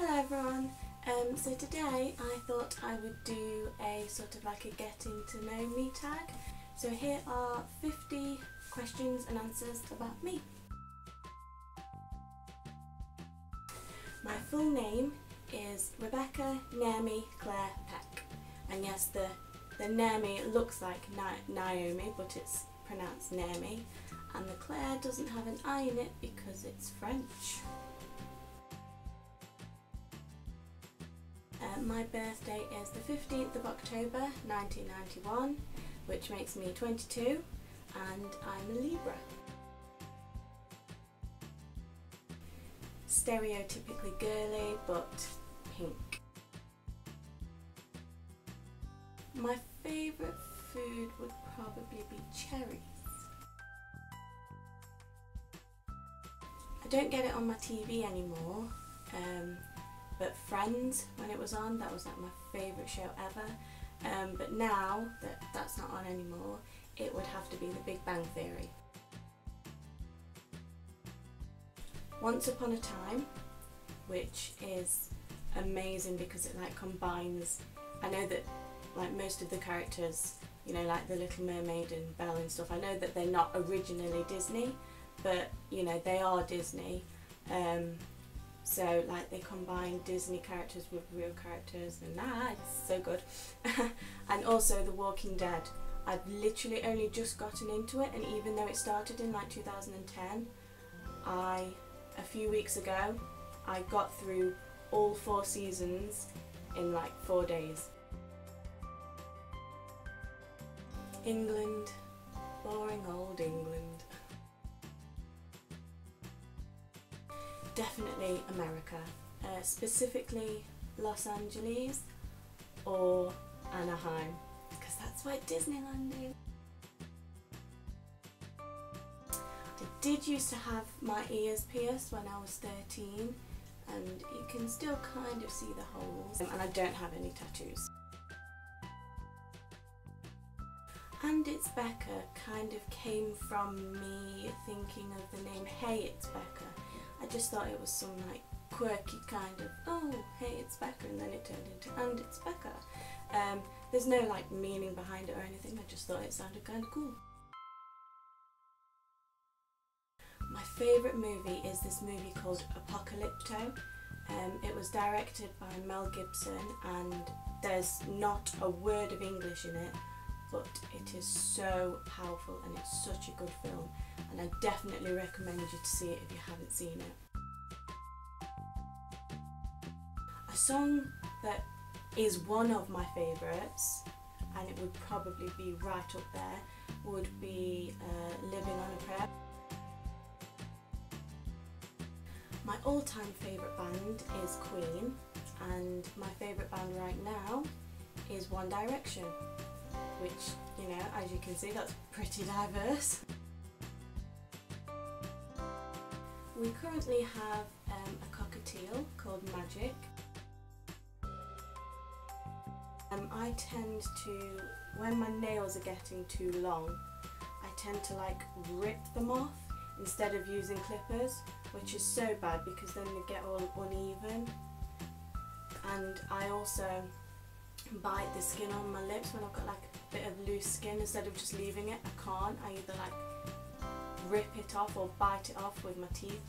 Hello everyone, so today I thought I would do a sort of like a getting to know me tag. So here are 50 questions and answers about me. My full name is Rebecca Naomi Claire Peck, and yes, the Naomi looks like Naomi, but it's pronounced Naomi, and the Claire doesn't have an I in it because it's French. My birthday is the 15th of October 1991, which makes me 22, and I'm a Libra. Stereotypically girly, but pink. My favourite food would probably be cherries. I don't get it on my TV anymore, but Friends, when it was on, that was like my favourite show ever. But now that that's not on anymore, it would have to be The Big Bang Theory. Once Upon a Time, which is amazing because it like combines, I know that like most of the characters, you know, like the Little Mermaid and Belle and stuff, I know that they're not originally Disney, but you know, they are Disney. So like they combine Disney characters with real characters, and it's so good. And also The Walking Dead. I've literally only just gotten into it, and even though it started in like 2010, a few weeks ago, I got through all 4 seasons in like 4 days. England, boring old England. Definitely America, specifically Los Angeles or Anaheim, because that's where Disneyland is. I did used to have my ears pierced when I was 13, and you can still kind of see the holes, and I don't have any tattoos. And It's Becca kind of came from me thinking of the name Hey It's Becca. I just thought it was some like quirky kind of, oh hey it's Becca, and then it turned into And It's Becca. There's no like meaning behind it or anything, I just thought it sounded kind of cool. My favourite movie is this movie called Apocalypto. It was directed by Mel Gibson, and there's not a word of English in it, but it is so powerful and it's such a good film, and I definitely recommend you to see it if you haven't seen it. A song that is one of my favourites, and it would probably be right up there, would be Living on a Prayer. My all-time favourite band is Queen, and my favourite band right now is One Direction, which, you know, as you can see, that's pretty diverse. We currently have a cockatiel called Magic. I tend to, when my nails are getting too long, I tend to like rip them off instead of using clippers, which is so bad because then they get all uneven. And I also bite the skin on my lips when I've got like a bit of loose skin. Instead of just leaving it, I can't. I either like rip it off or bite it off with my teeth,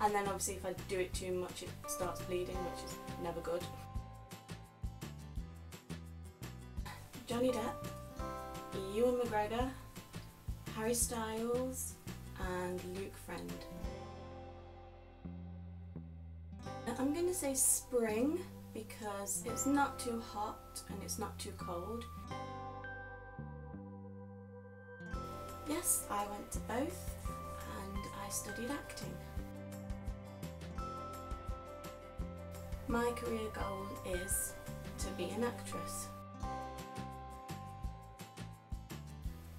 and then obviously if I do it too much it starts bleeding, which is never good. Johnny Depp, Ewan McGregor, Harry Styles and Luke Friend. I'm going to say spring because it's not too hot and it's not too cold. Yes, I went to both and I studied acting. My career goal is to be an actress.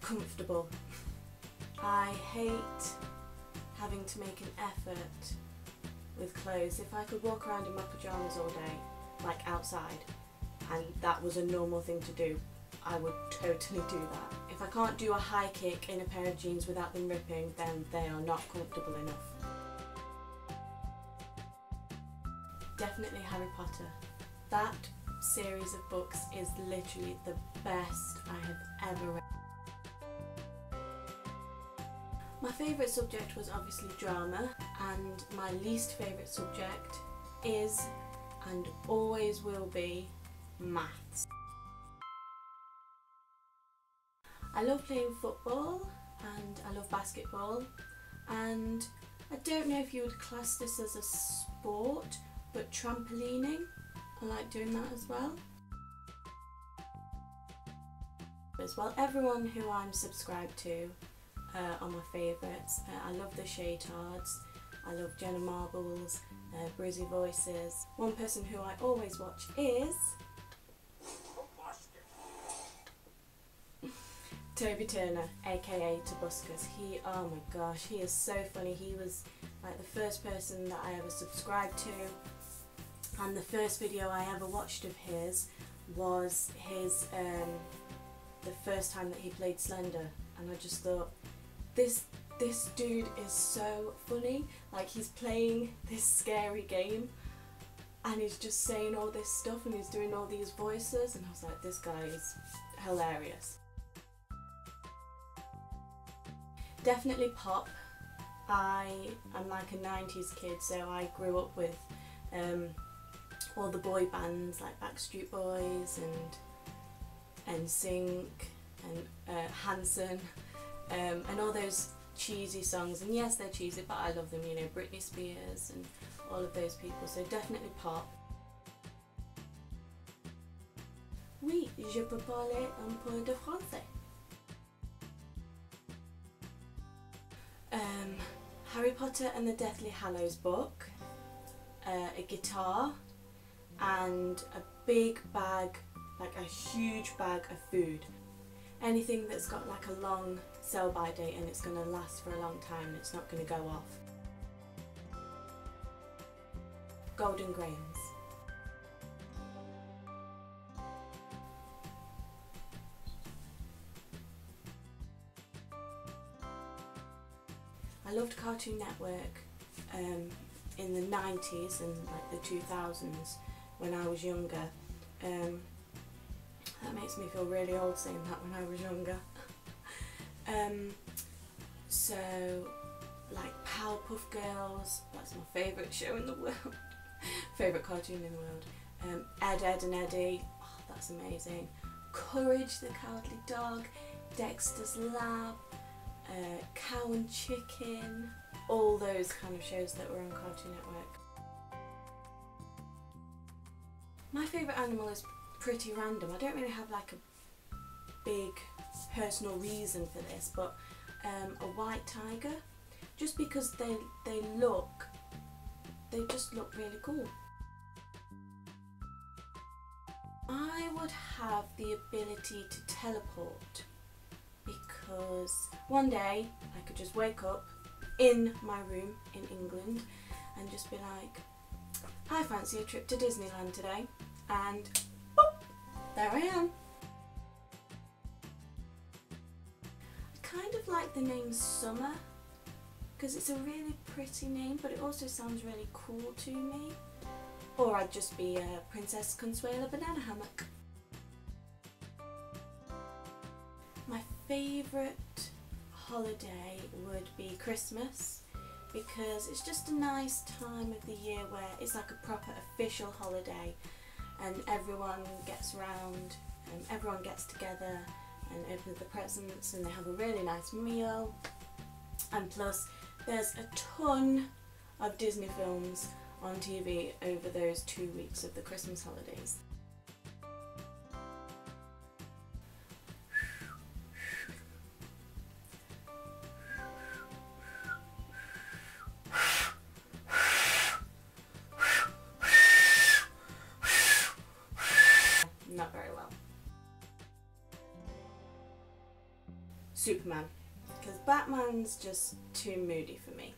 Comfortable. I hate having to make an effort with clothes. If I could walk around in my pyjamas all day, like outside, and that was a normal thing to do, I would totally do that. If I can't do a high kick in a pair of jeans without them ripping, then they are not comfortable enough. definitely Harry Potter. That series of books is literally the best I have ever read. My favourite subject was obviously drama, and my least favourite subject is and always will be maths. I love playing football and I love basketball, and I don't know if you would class this as a sport, but trampolining, I like doing that as well. Everyone who I'm subscribed to are my favourites. I love the Shaytards, I love Jenna Marbles, Brizzy Voices. One person who I always watch is Toby Turner, aka Tobuscus. Oh my gosh, he is so funny. He was like the first person that I ever subscribed to, and the first video I ever watched of his was his the first time that he played Slender, and I just thought, this dude is so funny. Like, he's playing this scary game and he's just saying all this stuff and he's doing all these voices, and I was like, this guy is hilarious. Definitely pop. I am like a 90s kid, so I grew up with all the boy bands like Backstreet Boys and NSYNC and Hanson, and all those cheesy songs. And yes, they're cheesy, but I love them, you know, Britney Spears and all of those people, so definitely pop. Oui, je peux parler un peu de français. Harry Potter and the Deathly Hallows book, a guitar, and a big bag, like a huge bag of food. Anything that's got like a long sell-by date and it's going to last for a long time and it's not going to go off. Golden Grahams. I loved Cartoon Network in the 90s and like the 2000s when I was younger. That makes me feel really old saying that, when I was younger. So like Powerpuff Girls, that's my favourite show in the world. Favourite cartoon in the world. Ed, Edd and Eddy, oh, that's amazing. Courage the Cowardly Dog, Dexter's Lab, Cow and Chicken, all those kind of shows that were on Cartoon Network. My favourite animal is pretty random. I don't really have like a big personal reason for this, but a white tiger, just because they just look really cool. I would have the ability to teleport, because one day I could just wake up in my room in England and just be like, I fancy a trip to Disneyland today, and boop, there I am. I kind of like the name Summer because it's a really pretty name, but it also sounds really cool to me. Or I'd just be Princess Consuela Banana Hammock. My favourite holiday would be Christmas, because it's just a nice time of the year where it's like a proper official holiday and everyone gets round and everyone gets together and opens the presents and they have a really nice meal. And plus there's a ton of Disney films on TV over those 2 weeks of the Christmas holidays. Not very well. Superman, because Batman's just too moody for me.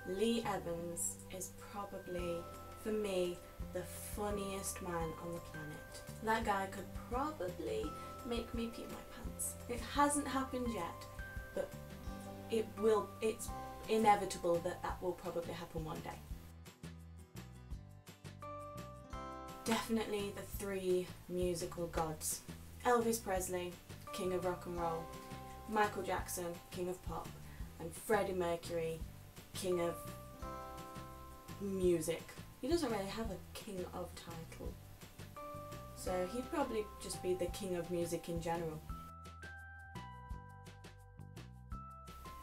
Lee Evans is probably, for me, the funniest man on the planet. That guy could probably make me pee my pants. It hasn't happened yet, but it will. It's inevitable that that will probably happen one day. Definitely the three musical gods. Elvis Presley, king of rock and roll, Michael Jackson, king of pop, and Freddie Mercury, king of music. He doesn't really have a king of title, so he'd probably just be the king of music in general.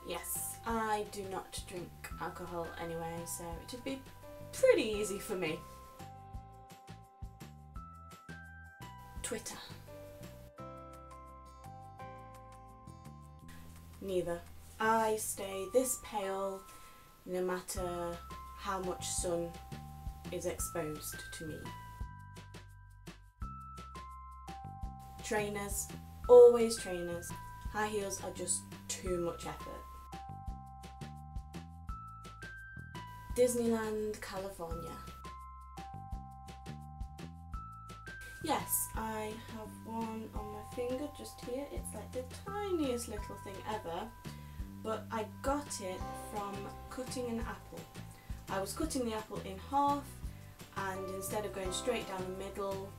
Yes, I do not drink alcohol anyway, so it would be pretty easy for me. Twitter. Neither. I stay this pale no matter how much sun is exposed to me. Trainers, always trainers. High heels are just too much effort. Disneyland, California. Yes, I have one on my finger just here. It's like the tiniest little thing ever, but I got it from cutting an apple. I was cutting the apple in half, and instead of going straight down the middle,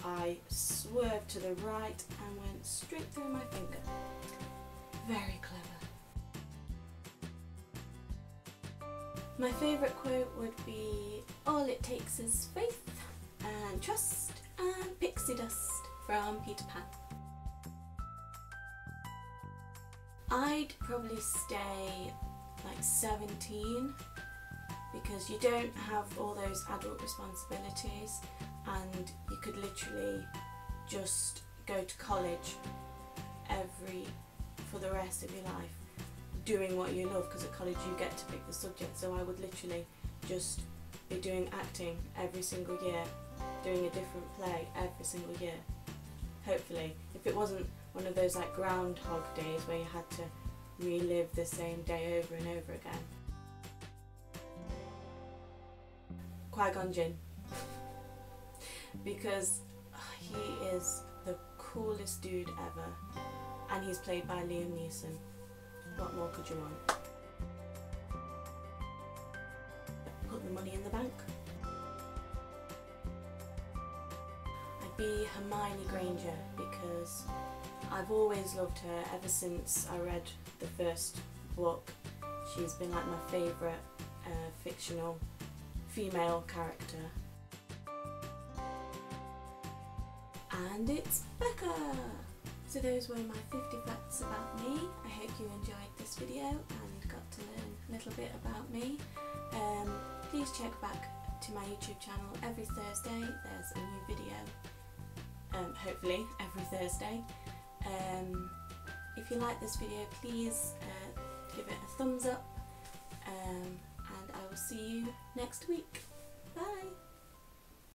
I swerved to the right and went straight through my finger. Very clever. My favourite quote would be, "All it takes is faith and trust and pixie dust," from Peter Pan. I'd probably stay like 17 because you don't have all those adult responsibilities, and you could literally just go to college for the rest of your life doing what you love, because at college you get to pick the subject. So I would literally just be doing acting every single year, doing a different play every single year. Hopefully, if it wasn't one of those like Groundhog Days where you had to relive the same day over and over again. Qui-Gon Jinn. Because he is the coolest dude ever, and he's played by Liam Neeson. What more could you want? Put the money in the bank. I'd be Hermione Granger because I've always loved her ever since I read the first book. She's been like my favourite fictional female character. And it's Becca! So those were my 50 facts about me. I hope you enjoyed this video and got to learn a little bit about me. Please check back to my YouTube channel every Thursday. There's a new video, hopefully every Thursday. If you like this video, please give it a thumbs up, and I will see you next week. Bye!